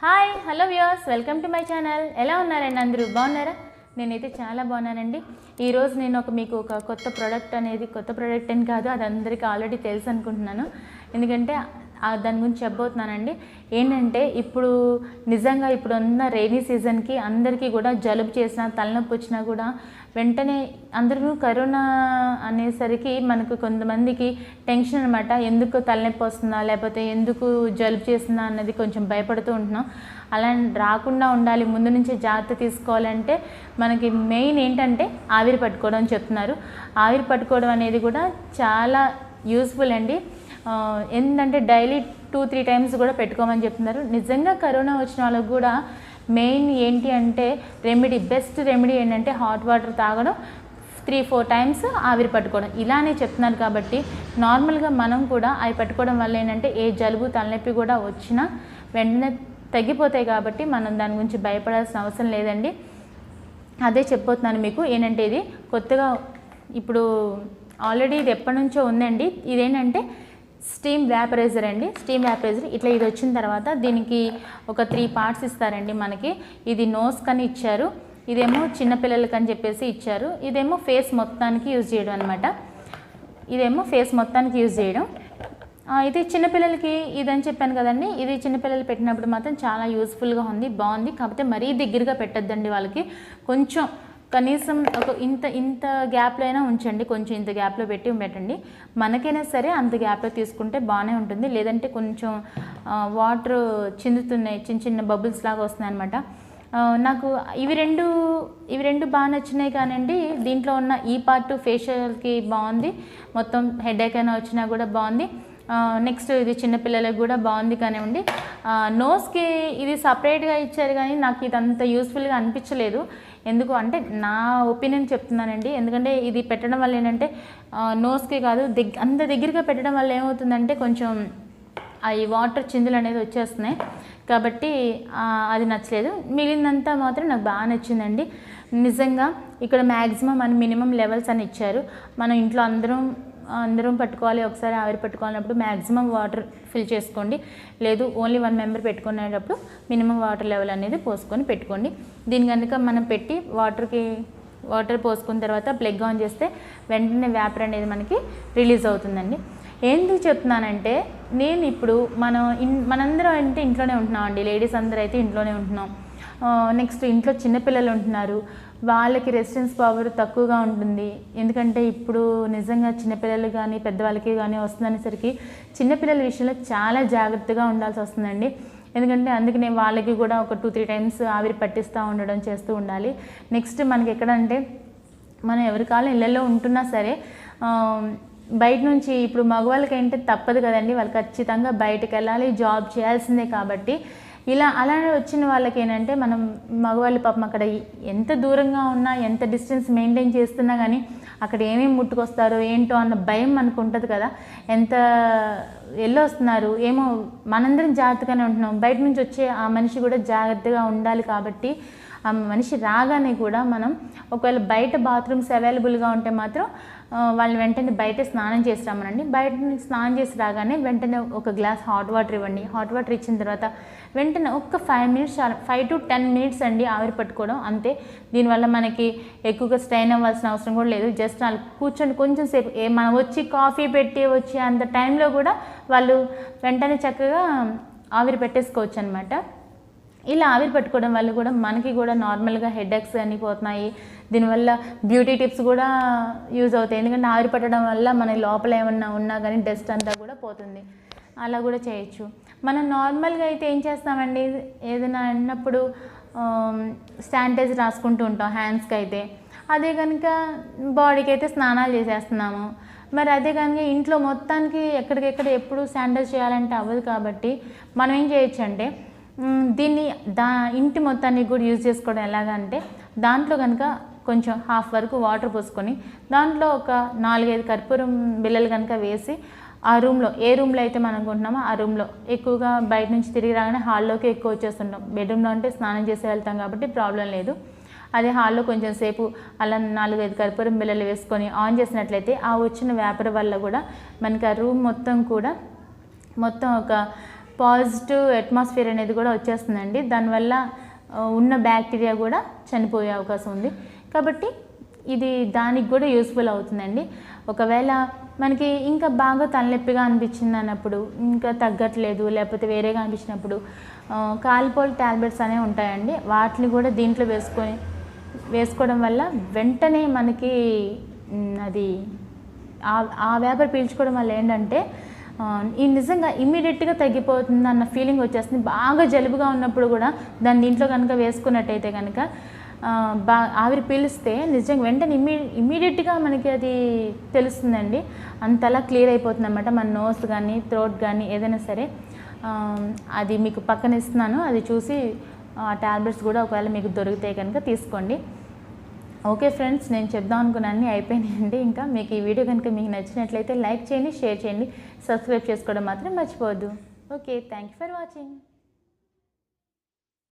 Hi hello viewers, welcome to my channel. ఎలా ఉన్నారండి అందరూ? బాగున్నారా? నేనైతే చాలా బాగున్నానండి. ఈరోజు నేను మీకు ఒక కొత్త ప్రోడక్ట్ అని కాదు, అది అందరికీ ఆల్రెడీ తెలుసు అనుకుంటున్నాను. ఎందుకంటే దాని గురించి చెప్పబోతున్నానండి. ఏంటంటే ఇప్పుడు నిజంగా ఇప్పుడున్న రైనీ సీజన్కి అందరికీ కూడా జలుబు చేసినా తలనొప్పి వచ్చినా కూడా వెంటనే అందరూ కరోనా అనేసరికి మనకు కొంతమందికి టెన్షన్ అనమాట. ఎందుకు తలనొప్పి వస్తుందా, లేకపోతే ఎందుకు జలుబు చేస్తుందా అన్నది కొంచెం భయపడుతూ ఉంటున్నాం. అలా రాకుండా ఉండాలి, ముందు నుంచే జాగ్రత్త తీసుకోవాలంటే మనకి మెయిన్ ఏంటంటే ఆవిరి పట్టుకోవడం చెప్తున్నారు. ఆవిరి పట్టుకోవడం అనేది కూడా చాలా యూస్ఫుల్ అండి. ఏంటంటే డైలీ 2-3 టైమ్స్ కూడా పెట్టుకోమని చెప్తున్నారు. నిజంగా కరోనా వచ్చిన వాళ్ళకు కూడా మెయిన్ ఏంటి అంటే బెస్ట్ రెమెడీ ఏంటంటే హాట్ వాటర్ తాగడం, 3-4 టైమ్స్ ఆవిరి పట్టుకోవడం, ఇలానే చెప్తున్నారు. కాబట్టి నార్మల్గా మనం కూడా అవి పట్టుకోవడం వల్ల ఏంటంటే ఏ జలుబు తలనొప్పి కూడా వచ్చినా వెంటనే తగ్గిపోతాయి. కాబట్టి మనం దాని గురించి భయపడాల్సిన అవసరం లేదండి. అదే చెప్పబోతున్నాను మీకు. ఏంటంటే ఇది కొత్తగా ఇప్పుడు ఆల్రెడీ ఇది ఎప్పటి నుంచో ఉందండి. ఇదేంటంటే స్టీమ్ వ్యాపరైజర్ అండి. స్టీమ్ వ్యాపరైజర్ ఇట్లా ఇది వచ్చిన తర్వాత దీనికి ఒక 3 పార్ట్స్ ఇస్తారండి మనకి. ఇది నోస్ కని ఇచ్చారు, ఇదేమో చిన్నపిల్లలకి అని చెప్పేసి ఇచ్చారు, ఇదేమో ఫేస్ మొత్తానికి యూజ్ చేయడం అనమాట. ఇది చిన్నపిల్లలకి ఇదని చెప్పాను కదండి. ఇది చిన్నపిల్లలు పెట్టినప్పుడు మాత్రం చాలా యూస్ఫుల్గా ఉంది, బాగుంది. కాకపోతే మరీ దగ్గరగా పెట్టద్దండి వాళ్ళకి. కొంచెం కనీసం ఒక ఇంత గ్యాప్లో అయినా ఉంచండి, కొంచెం ఇంత గ్యాప్లో పెట్టండి. మనకైనా సరే అంత గ్యాప్లో తీసుకుంటే బాగానే ఉంటుంది. లేదంటే కొంచెం వాటర్ చిందుతున్నాయి, చిన్న బబుల్స్ లాగా వస్తున్నాయి అనమాట. నాకు ఇవి రెండు బాగా నచ్చినాయి. కానండి దీంట్లో ఉన్న ఈ పార్ట్ ఫేషియల్కి బాగుంది, మొత్తం హెడేక్ అయినా వచ్చినా కూడా బాగుంది. నెక్స్ట్ ఇది చిన్నపిల్లలకు కూడా బాగుంది. కానివ్వండి, నోస్కి ఇది సపరేట్గా ఇచ్చారు కానీ నాకు ఇది అంత యూస్ఫుల్గా అనిపించలేదు. ఎందుకు అంటే నా ఒపీనియన్ చెప్తున్నానండి. ఎందుకంటే ఇది పెట్టడం వల్ల ఏంటంటే నోస్కి కాదు, అంత దగ్గరగా పెట్టడం వల్ల ఏమవుతుందంటే కొంచెం ఈ వాటర్ చిందులు అనేది వచ్చేస్తున్నాయి. కాబట్టి అది నచ్చలేదు. మిగిలినంతా మాత్రం నాకు బాగా నచ్చిందండి. నిజంగా ఇక్కడ మ్యాక్సిమం అని మినిమం లెవెల్స్ అని ఇచ్చారు. మనం ఇంట్లో అందరం పట్టుకోవాలి, ఒకసారి ఆవిరి పట్టుకోవాలన్నప్పుడు మ్యాక్సిమం వాటర్ ఫిల్ చేసుకోండి. లేదు ఓన్లీ 1 మెంబర్ పెట్టుకునేటప్పుడు మినిమం వాటర్ లెవెల్ అనేది పోసుకొని పెట్టుకోండి. దీని కనుక మనం పెట్టి వాటర్ పోసుకున్న తర్వాత ప్లగ్ ఆన్ చేస్తే వెంటనే వ్యాపర్ అనేది మనకి రిలీజ్ అవుతుందండి. ఎందుకు చెప్తున్నానంటే నేను ఇప్పుడు మనందరం అంటే ఇంట్లోనే ఉంటున్నామండి. లేడీస్ అందరూ అయితే ఇంట్లోనే ఉంటున్నాం. నెక్స్ట్ ఇంట్లో చిన్నపిల్లలు ఉంటున్నారు, వాళ్ళకి రెసిస్టెన్స్ పవర్ తక్కువగా ఉంటుంది. ఎందుకంటే ఇప్పుడు నిజంగా చిన్నపిల్లలు కానీ పెద్దవాళ్ళకి కానీ వస్తుందనేసరికి చిన్నపిల్లల విషయంలో చాలా జాగ్రత్తగా ఉండాల్సి వస్తుందండి. ఎందుకంటే అందుకనే వాళ్ళకి కూడా ఒక 2-3 టైమ్స్ ఆవిరి పట్టిస్తూ చేస్తూ ఉండాలి. నెక్స్ట్ మనకి ఎక్కడంటే మనం ఎవరి కాలం ఇళ్ళల్లో ఉంటున్నా సరే బయట నుంచి ఇప్పుడు మగవాళ్ళకి ఏంటంటే తప్పదు కదండి, వాళ్ళు ఖచ్చితంగా బయటకు వెళ్ళాలి, జాబ్ చేయాల్సిందే. కాబట్టి అలానే వచ్చిన వాళ్ళకి ఏంటంటే మనం మగవాళ్ళు పాపం అక్కడ ఎంత దూరంగా ఉన్నా, ఎంత డిస్టెన్స్ మెయింటైన్ చేస్తున్నా కానీ అక్కడ ఏమేమి ముట్టుకొస్తారో ఏంటో అన్న భయం మనకు ఉంటుంది కదా. ఎంత వెళ్ళొస్తున్నారు ఏమో, మనందరం జాగ్రత్తగానే ఉంటున్నాం, బయట నుంచి వచ్చే ఆ మనిషి కూడా జాగ్రత్తగా ఉండాలి. కాబట్టి ఆ మనిషి రాగానే కూడా మనం ఒకవేళ బయట బాత్రూమ్స్ అవైలబుల్గా ఉంటే మాత్రం వాళ్ళని వెంటనే బయట స్నానం చేసి రమ్మనండి. బయట స్నానం చేసి రాగానే వెంటనే ఒక గ్లాస్ హాట్ వాటర్ ఇవ్వండి. హాట్ వాటర్ ఇచ్చిన తర్వాత వెంటనే ఒక 5 to 10 మినిట్స్ అండి ఆవిరి పట్టుకోవడం, అంతే. దీనివల్ల మనకి ఎక్కువగా స్ట్రెయిన్ అవ్వాల్సిన అవసరం కూడా లేదు. జస్ట్ వాళ్ళు కూర్చొని కొంచెం సేపు మనం వచ్చి కాఫీ పెట్టి వచ్చే అంత టైంలో కూడా వాళ్ళు వెంటనే చక్కగా ఆవిరి పెట్టేసుకోవచ్చు అనమాట. ఇలా ఆవిరి పట్టుకోవడం వల్ల కూడా మనకి కూడా నార్మల్గా హెడేక్స్ అన్నీ పోతున్నాయి. దీనివల్ల బ్యూటీ టిప్స్ కూడా యూజ్ అవుతాయి. ఎందుకంటే ఆవిరి పట్టడం వల్ల మన లోపల ఏమన్నా ఉన్నా కానీ డస్ట్ అంతా కూడా పోతుంది. అలా కూడా చేయొచ్చు. మనం నార్మల్గా అయితే ఏం చేస్తామండి, ఏదైనా అన్నప్పుడు శానిటైజర్ రాసుకుంటూ ఉంటాం హ్యాండ్స్కి అయితే. అదే కనుక బాడీకి అయితే స్నానాలు చేసేస్తున్నాము. మరి అదే కనుక ఇంట్లో మొత్తానికి ఎక్కడికెక్కడ ఎప్పుడు శానిటైజ్ చేయాలంటే అవ్వదు. కాబట్టి మనం ఏం చేయొచ్చు అంటే దీన్ని ఇంటి మొత్తాన్ని కూడా యూజ్ చేసుకోవడం ఎలాగంటే దాంట్లో కనుక కొంచెం హాఫ్ వరకు వాటర్ పోసుకొని దాంట్లో ఒక 4-5 కర్పూరం బిళ్ళలు కనుక వేసి ఆ రూమ్లో, ఏ రూమ్లో అయితే మనం అనుకుంటున్నామో ఆ రూమ్లో, ఎక్కువగా బయట నుంచి తిరిగి రాగానే హాల్లోకి ఎక్కువ వచ్చేస్తుంటాం. బెడ్రూమ్లో అంటే స్నానం చేసి వెళ్తాం కాబట్టి ప్రాబ్లం లేదు. అదే హాల్లో కొంచెం సేపు అలా 4-5 కర్పూరం బిళ్ళలు వేసుకొని ఆన్ చేసినట్లయితే ఆ వచ్చిన వ్యాపర్ వల్ల కూడా మనకి ఆ రూమ్ మొత్తం ఒక పాజిటివ్ అట్మాస్ఫియర్ అనేది కూడా వచ్చేస్తుందండి. దానివల్ల ఉన్న బ్యాక్టీరియా కూడా చనిపోయే అవకాశం ఉంది. కాబట్టి ఇది దానికి కూడా యూస్ఫుల్ అవుతుందండి. ఒకవేళ మనకి ఇంకా బాగా తలనొప్పిగా అనిపించింది అన్నప్పుడు, ఇంకా తగ్గట్లేదు లేకపోతే వేరేగా అనిపించినప్పుడు కాల్పోల్ ట్యాబ్లెట్స్ అనేవి ఉంటాయండి. వాటిని కూడా దీంట్లో వేసుకోవడం వల్ల వెంటనే మనకి అది ఆ వేపర్ పీల్చుకోవడం వల్ల ఏంటంటే ఈ నిజంగా ఇమ్మీడియట్గా తగ్గిపోతుంది అన్న ఫీలింగ్ వచ్చేస్తుంది. బాగా జలుబుగా ఉన్నప్పుడు కూడా దాన్ని దీంట్లో కనుక వేసుకున్నట్టయితే కనుక ఆవిరి పీలిస్తే నిజంగా వెంటనే ఇమ్మీడియట్గా మనకి అది తెలుస్తుందండి. అంతలా క్లియర్ అయిపోతుంది అన్నమాట. మన నోస్ కానీ థ్రోట్ కానీ ఏదైనా సరే. అది మీకు పక్కన ఇస్తున్నాను, అది చూసి ఆ ట్యాబ్లెట్స్ కూడా ఒకవేళ మీకు దొరికితే కనుక తీసుకోండి. ఓకే ఫ్రెండ్స్, నేను చెప్దాం అనుకున్నాను అయిపోయినాయండి. ఇంకా మీకు ఈ వీడియో కనుక మీకు నచ్చినట్లయితే లైక్ చేయండి, షేర్ చేయండి, సబ్స్క్రైబ్ చేసుకోవడం మాత్రం మర్చిపోవద్దు. Okay, thank you for watching.